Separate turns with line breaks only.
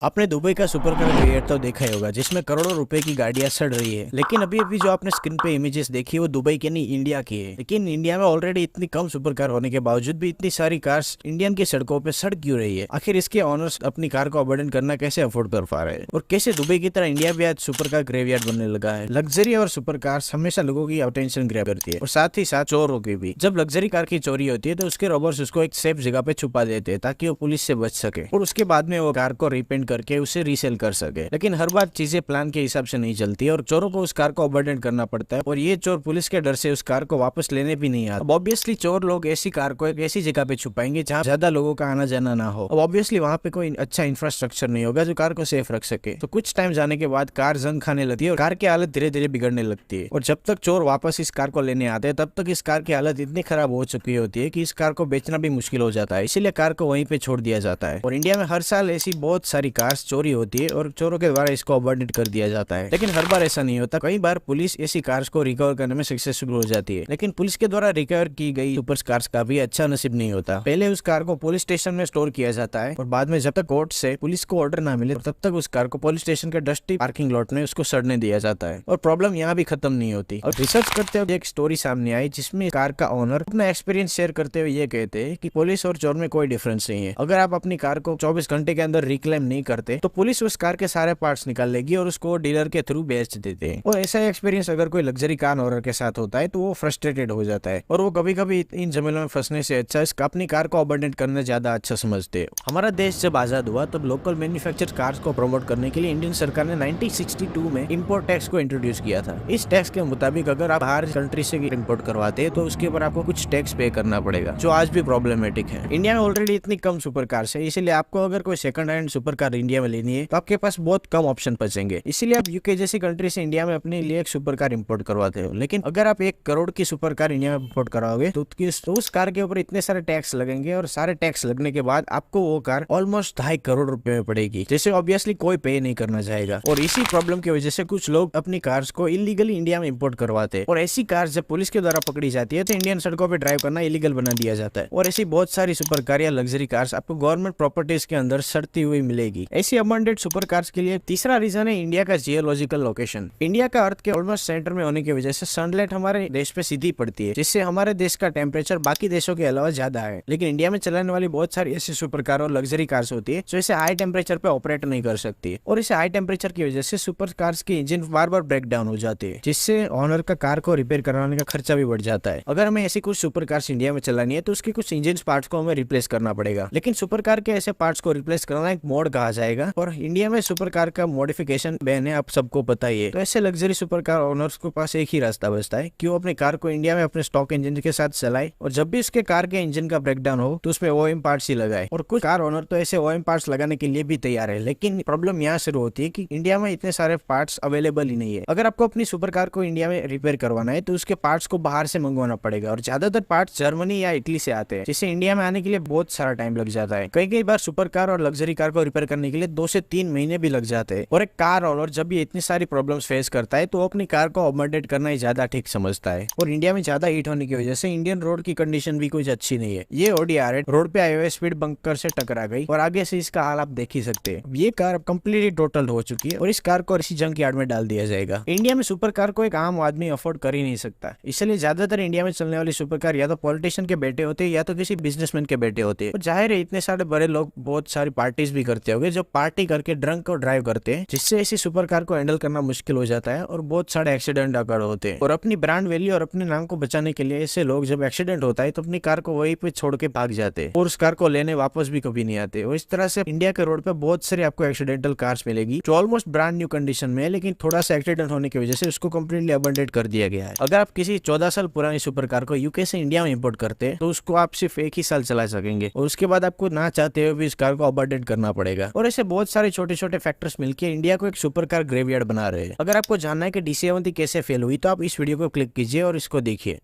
आपने दुबई का super car ग्रेवियर तो देखा ही होगा जिसमें करोड़ों रुपए की गाड़ियां सड़ रही है। लेकिन अभी अभी जो आपने स्क्रीन पे इमेजेस देखी वो दुबई के नहीं इंडिया की है। लेकिन इंडिया में ऑलरेडी इतनी कम सुपर कार होने के बावजूद भी इतनी सारी कार्स इंडियन की सड़कों पे सड़ क्यों रही है? आखिर इसके ऑनर्स अपनी कार को अबंडन करना कैसे अफोर्ड कर पा रहे हैं? और कैसे दुबई की तरह इंडिया भी आज सुपर कार ग्रेवियर बनने लगा है? लग्जरी और सुपर कार्स हमेशा लोगों की अटेंशन ग्रैब करती है और साथ ही साथ चोरों की भी। जब लग्जरी कार की चोरी होती है तो उसके रॉबर्स उसको एक सेफ जगह पे छुपा देते हैं ताकि वो पुलिस से बच सके और उसके बाद में वो कार को रिपेंट करके उसे रीसेल कर सके। लेकिन हर बार चीजें प्लान के हिसाब से नहीं चलती और चोरों को उस कार को अबंडन करना पड़ता है और ये चोर पुलिस के डर से उस कार को वापस लेने भी नहीं आते। अब ऑब्वियसली चोर लोग ऐसी कार को एक ऐसी जगह पे छुपाएंगे जहाँ ज्यादा लोगों का आना जाना ना हो। अब ऑब्वियसली वहाँ पे कोई अच्छा इंफ्रास्ट्रक्चर नहीं होगा जो कार को सेफ रख सके। तो कुछ टाइम जाने के बाद कार जंग खाने लगती है और कार की हालत धीरे धीरे बिगड़ने लगती है और जब तक चोर वापस इस कार को लेने आते हैं तब तक इस कार की हालत इतनी खराब हो चुकी होती है कि इस कार को बेचना भी मुश्किल हो जाता है। इसीलिए कार को वहीं पे छोड़ दिया जाता है और इंडिया में हर साल ऐसी बहुत सारी कार्स चोरी होती है और चोरों के द्वारा इसको अबंडन कर दिया जाता है। लेकिन हर बार ऐसा नहीं होता। कई बार पुलिस ऐसी कार्स को रिकवर करने में सक्सेसफुल हो जाती है। लेकिन पुलिस के द्वारा रिकवर की गई सुपर कार्स का भी अच्छा नसीब नहीं होता। पहले उस कार को पुलिस स्टेशन में स्टोर किया जाता है और बाद में जब तक कोर्ट से पुलिस को ऑर्डर ना मिले तब तक उस कार को पुलिस स्टेशन के डस्टी पार्किंग लॉट में उसको सड़ने दिया जाता है और प्रॉब्लम यहाँ भी खत्म नहीं होती। और रिसर्च करते हुए एक स्टोरी सामने आई जिसमें कार का ओनर अपना एक्सपीरियंस शेयर करते हुए ये कहते हैं कि पुलिस और चोर में कोई डिफरेंस नहीं है। अगर आप अपनी कार को 24 घंटे के अंदर रिक्लेम नहीं करते तो पुलिस उस कार के सारे पार्ट्स निकाल लेगी और उसको डीलर के थ्रू बेच देते हैं। और ऐसा एक्सपीरियंस अगर कोई लग्जरी कार ओनर के साथ होता है तो वो फ्रस्ट्रेटेड हो जाता है और वो कभी कभी इन झमेलों में फंसने से अच्छा अपनी कार को अबंडन करना ज्यादा अच्छा समझते हैं। हमारा देश जब आजाद हुआ तब लोकल मैन्युफैक्चर कार्स को प्रमोट करने के लिए इंडियन सरकार ने 1962 में इंपोर्ट टैक्स को इंट्रोड्यूस किया था। इस टैक्स के मुताबिक अगर आप बाहर कंट्री से इंपोर्ट करवाते हैं तो उसके ऊपर आपको कुछ टैक्स पे करना पड़ेगा जो आज भी प्रॉब्लमेटिक है। इंडिया में ऑलरेडी इतनी कम सुपर कार्स है, इसीलिए आपको अगर कोई second hand super car India में लेनी है तो आपके पास बहुत कम ऑप्शन बचेंगे। इसीलिए आप यूके जैसी कंट्री से इंडिया में अपने लिए एक सुपर कार इंपोर्ट करवाते हो। लेकिन अगर आप 1 करोड़ की सुपर कार इंडिया में इंपोर्ट कराओगे तो उस कार के ऊपर इतने सारे टैक्स लगेंगे और सारे टैक्स लगने के बाद आपको वो कार ऑलमोस्ट 2.5 करोड़ रुपए में पड़ेगी, जैसे ऑब्वियसली कोई पे नहीं करना चाहेगा। और इसी प्रॉब्लम की वजह से कुछ लोग अपनी कार्स को इलीगली इंडिया में इंपोर्ट करवाते हैं और ऐसी कार्स जब पुलिस के द्वारा पकड़ी जाती है तो इंडियन सड़कों पर ड्राइव करना इलीगल बना दिया जाता है। और ऐसी बहुत सारी सुपर कार या लग्जरी कार्स आपको गवर्नमेंट प्रॉपर्टीज के अंदर सड़ती हुई मिलेगी। ऐसी अबंडेंट सुपर कार्स के लिए तीसरा रीजन है इंडिया का जियोलॉजिकल लोकेशन। इंडिया का अर्थ के ऑलमोस्ट सेंटर में होने की वजह से सनलाइट हमारे देश पे सीधी पड़ती है, जिससे हमारे देश का टेम्परेचर बाकी देशों के अलावा ज्यादा है। लेकिन इंडिया में चलाने वाली बहुत सारी ऐसी सुपर कार और लग्जरी कार्स होती है जो इसे हाई टेम्परेचर पे ऑपरेट नहीं कर सकती और इसे हाई टेम्परेचर की वजह से सुपर कार्स की इंजन बार बार ब्रेक डाउन हो जाती है, जिससे ऑनर का कार को रिपेयर करवाने का खर्चा भी बढ़ जाता है। अगर हमें ऐसी कुछ सुपर कार्स इंडिया में चलानी है तो उसके कुछ इंजन पार्ट्स को हमें रिप्लेस करना पड़ेगा। लेकिन सुपर कार के ऐसे पार्ट्स को रिप्लेस करना एक मोड कहा जाएगा और इंडिया में सुपर कार का मॉडिफिकेशन बैन है, आप सबको पता ही है। तो ऐसे लग्जरी सुपर कार ओनर्स के पास एक ही रास्ता बचता है कि वो अपनी कार को इंडिया में अपने स्टॉक इंजन के साथ चलाए और जब भी उसके कार के इंजन का ब्रेकडाउन हो तो उसमें ओएम पार्ट्स ही लगाए। और कुछ कार ओनर तो ऐसे ओएम पार्ट्स लगाने के लिए भी तैयार है। लेकिन प्रॉब्लम यहाँ शुरू होती है कि इंडिया में इतने सारे पार्ट्स अवेलेबल ही नहीं है। अगर आपको अपनी सुपर कार को इंडिया में रिपेयर करवाना है तो उसके पार्ट्स को बाहर से मंगवाना पड़ेगा और ज्यादातर पार्ट्स जर्मनी या इटली से आते हैं, जिससे इंडिया में आने के लिए बहुत सारा टाइम लग जाता है। कई बार सुपर कार और लग्जरी कार को रिपेयर करने के लिए 2 से 3 महीने भी लग जाते हैं। और एक कार ओनर जब भी इतनी सारी प्रॉब्लम्स फेस करता है तो वो अपनी कार को अबंडन करना ही ज्यादा ठीक समझता है। और इंडिया में ज्यादा हीट होने की वजह से इंडियन रोड की कंडीशन भी कुछ अच्छी नहीं है। ये ऑडी R8 रोड पे आए हुए स्पीड बंकर से टकरा गई और आगे से इसका हाल आप देख ही सकते हैं। ये कार कंप्लीटली टोटल हो चुकी है और इस कार को इसी जंक यार्ड में डाल दिया जाएगा। इंडिया में सुपर कार को एक आम आदमी अफोर्ड कर ही नहीं सकता, इसलिए ज्यादातर इंडिया में चलने वाली सुपर कार या तो पॉलिटिशियन के बेटे होते हैं या तो किसी बिजनेसमैन के बेटे होते हैं। और जाहिर है इतने सारे बड़े लोग बहुत सारी पार्टीज भी करते होंगे जो पार्टी करके ड्रंक और ड्राइव करते हैं, जिससे ऐसी सुपर कार को हैंडल करना मुश्किल हो जाता है और बहुत सारे एक्सीडेंट अगर होते हैं। और अपनी ब्रांड वैल्यू और अपने नाम को बचाने के लिए ऐसे लोग जब एक्सीडेंट होता है तो अपनी कार को वहीं पे छोड़ के भाग जाते हैं और उस कार को लेने वापस भी कभी नहीं आते। और इस तरह से इंडिया के रोड पे बहुत सारी आपको एक्सीडेंटल कार्स मिलेगी जो ऑलमोस्ट ब्रांड न्यू कंडीशन में है, लेकिन थोड़ा सा एक्सीडेंट होने की वजह से उसको कंप्लीटली अबंडेंट कर दिया गया है। अगर आप किसी 14 साल पुरानी सुपर कार को यूके से इंडिया में इंपोर्ट करते हैं तो उसको आप सिर्फ 1 ही साल चला सकेंगे और उसके बाद आपको ना चाहते हुए भी इस कार को अबंडेंट करना पड़ेगा। और ऐसे बहुत सारे छोटे छोटे फैक्टर्स मिलकर इंडिया को एक सुपर कार ग्रेवयार्ड बना रहे हैं। अगर आपको जानना है कि DC-11 कैसे फेल हुई तो आप इस वीडियो को क्लिक कीजिए और इसको देखिए।